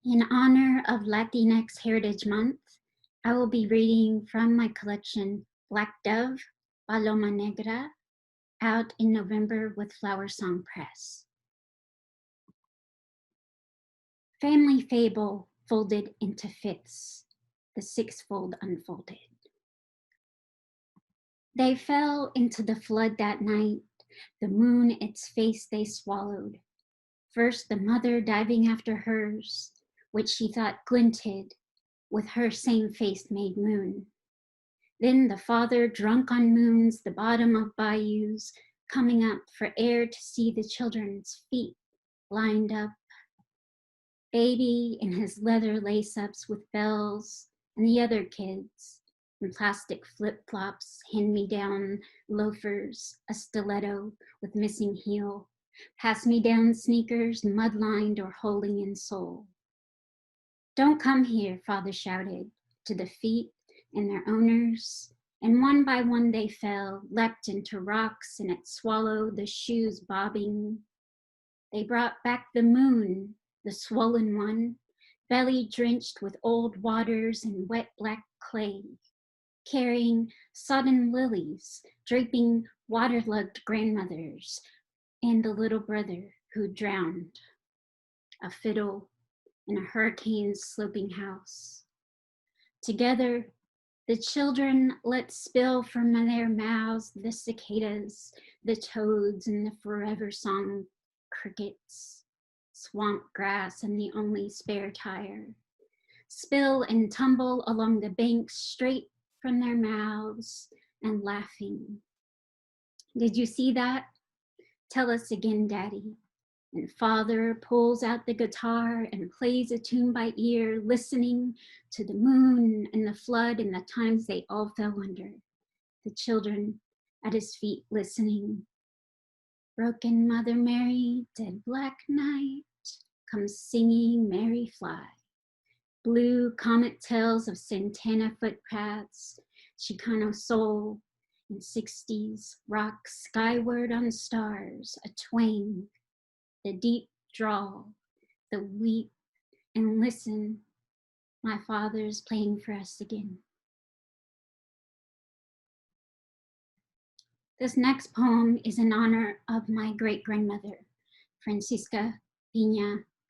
In honor of Latinx Heritage Month, I will be reading from my collection, Black Dove, Paloma Negra, out in November with FlowerSong Press. Family fable folded into fifths, the sixfold unfolded. They fell into the flood that night, the moon its face they swallowed. First the mother diving after hers, which she thought glinted, with her same face made moon. Then the father drunk on moons, the bottom of bayous, coming up for air to see the children's feet lined up. Baby in his leather lace-ups with bells, and the other kids in plastic flip-flops, hand-me-down loafers, a stiletto with missing heel, pass-me-down sneakers, mud-lined or holding in sole. Don't come here, father shouted to the feet and their owners, and one by one they fell, leapt into rocks, and it swallowed the shoes bobbing. They brought back the moon, the swollen one, belly drenched with old waters and wet black clay, carrying sodden lilies, draping waterlogged grandmothers, and the little brother who drowned, a fiddle in a hurricane's sloping house. Together, the children let spill from their mouths the cicadas, the toads, and the forever song crickets, swamp grass, and the only spare tire. Spill and tumble along the banks straight from their mouths and laughing. Did you see that? Tell us again, Daddy. And father pulls out the guitar and plays a tune by ear, listening to the moon and the flood and the times they all fell under. The children at his feet listening. Broken Mother Mary, dead black night, comes singing Mary Fly. Blue comet tails of Santana footpaths, Chicano soul in 60s, rock skyward on stars, a twang, the deep drawl, the weep, and listen, my father's playing for us again. This next poem is in honor of my great-grandmother, Francisca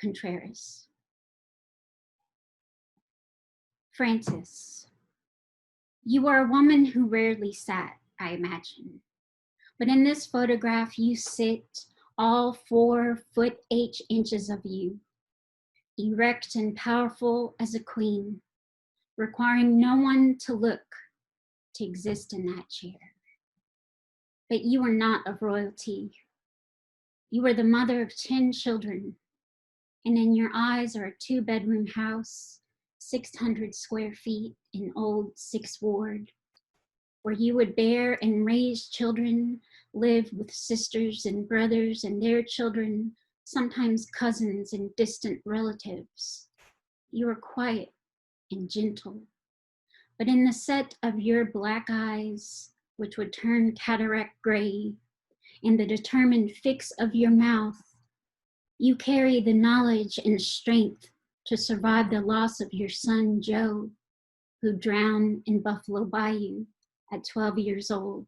Contreras. Francis, you are a woman who rarely sat, I imagine. But in this photograph, you sit, all 4 foot 8 inches of you, erect and powerful as a queen, requiring no one to look to exist in that chair. But you are not of royalty. You are the mother of 10 children, and in your eyes are a 2-bedroom house, 600 square feet in old 6th Ward, where you would bear and raise children, live with sisters and brothers and their children, sometimes cousins and distant relatives. You are quiet and gentle, but in the set of your black eyes, which would turn cataract gray, and the determined fix of your mouth, you carry the knowledge and strength to survive the loss of your son, Joe, who drowned in Buffalo Bayou at 12 years old.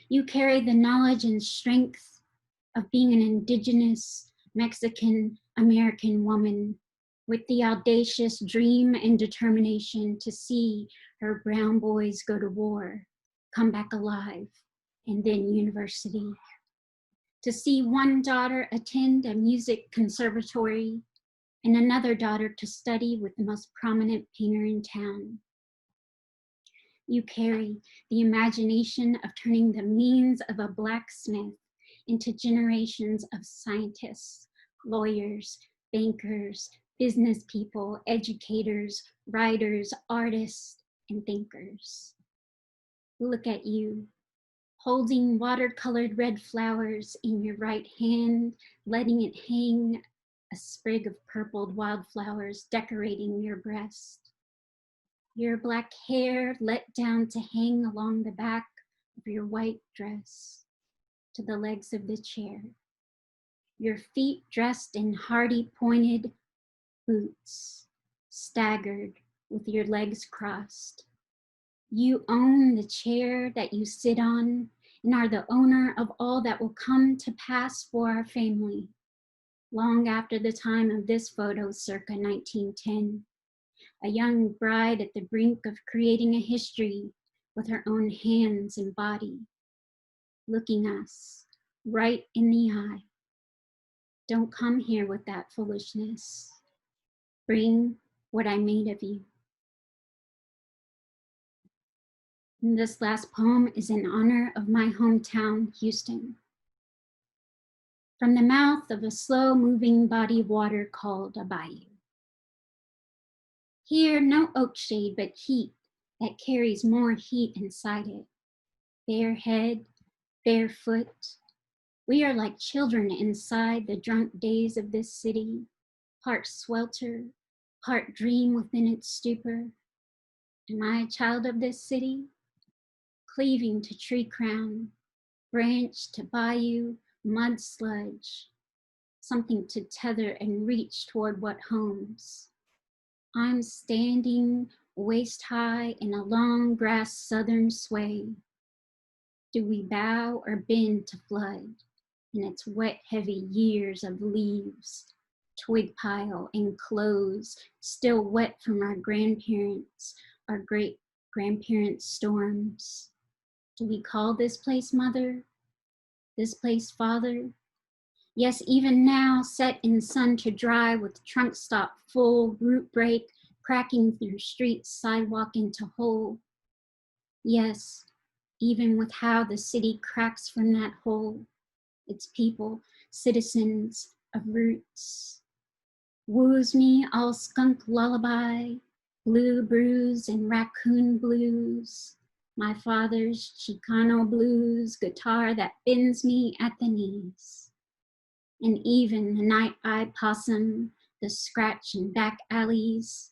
You carry the knowledge and strength of being an indigenous Mexican American woman with the audacious dream and determination to see her brown boys go to war, come back alive, and then university. To see one daughter attend a music conservatory and another daughter to study with the most prominent painter in town. You carry the imagination of turning the means of a blacksmith into generations of scientists, lawyers, bankers, business people, educators, writers, artists, and thinkers. Look at you, holding watercolored red flowers in your right hand, letting it hang, a sprig of purpled wildflowers decorating your breast. Your black hair let down to hang along the back of your white dress to the legs of the chair. Your feet dressed in hardy pointed boots, staggered with your legs crossed. You own the chair that you sit on and are the owner of all that will come to pass for our family. Long after the time of this photo, circa 1910, a young bride at the brink of creating a history with her own hands and body, looking us right in the eye. Don't come here with that foolishness. Bring what I made of you. And this last poem is in honor of my hometown, Houston. From the mouth of a slow-moving body of water called a bayou. Here, no oak shade, but heat that carries more heat inside it. Bare head, barefoot. We are like children inside the drunk days of this city, part swelter, part dream within its stupor. Am I a child of this city? Cleaving to tree crown, branch to bayou, mud sludge, something to tether and reach toward what homes. I'm standing waist high in a long grass southern sway. Do we bow or bend to flood in its wet, heavy years of leaves, twig pile and clothes still wet from our grandparents, our great grandparents' storms? Do we call this place mother? This place father? Yes, even now, set in sun to dry with trunk stop full, root break, cracking through streets, sidewalk into hole. Yes, even with how the city cracks from that hole, its people, citizens of roots. Woos me all skunk lullaby, blue bruise and raccoon blues. My father's Chicano blues, guitar that bends me at the knees. And even the night-eyed possum, the scratch in back alleys,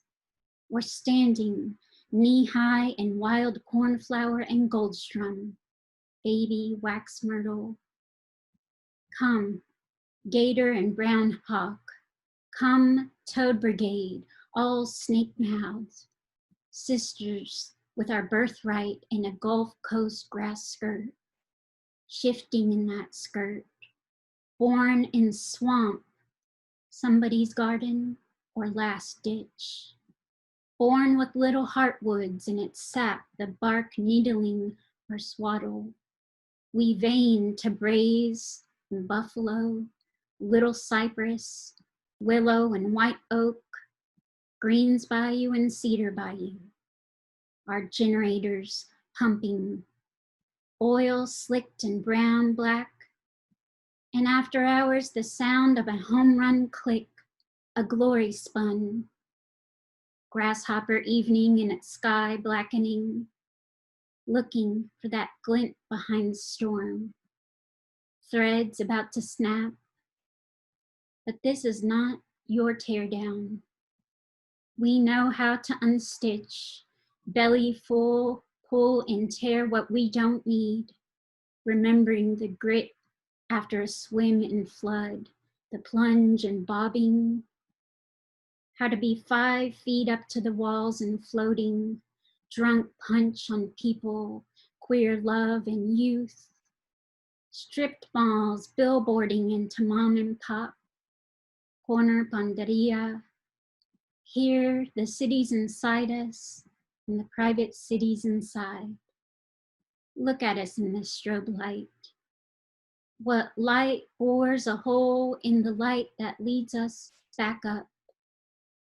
were standing knee-high in wild cornflower and goldstrum, baby wax myrtle. Come, gator and brown hawk, come, toad brigade, all snake-mouthed, sisters with our birthright in a Gulf Coast grass skirt, shifting in that skirt, born in swamp, somebody's garden or last ditch. Born with little heartwoods in its sap, the bark needling or swaddle. We vein to braze and buffalo, little cypress, willow and white oak, greens bayou and cedar bayou. Our generators pumping, oil slicked and brown black, and after hours the sound of a home run click, a glory spun. Grasshopper evening in its sky blackening, looking for that glint behind storm. Threads about to snap, but this is not your teardown. We know how to unstitch, belly full, pull and tear what we don't need, remembering the grit after a swim in flood, the plunge and bobbing, how to be 5 feet up to the walls and floating, drunk punch on people, queer love and youth, stripped malls, billboarding into mom and pop, corner panderia. Here, the cities inside us and the private cities inside. Look at us in this strobe light. What light bores a hole in the light that leads us back up.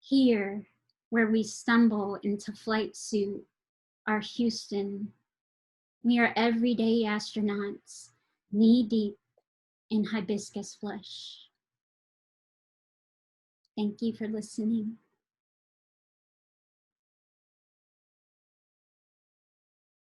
Here, where we stumble into flight suit, our Houston. We are everyday astronauts, knee deep in hibiscus flush. Thank you for listening.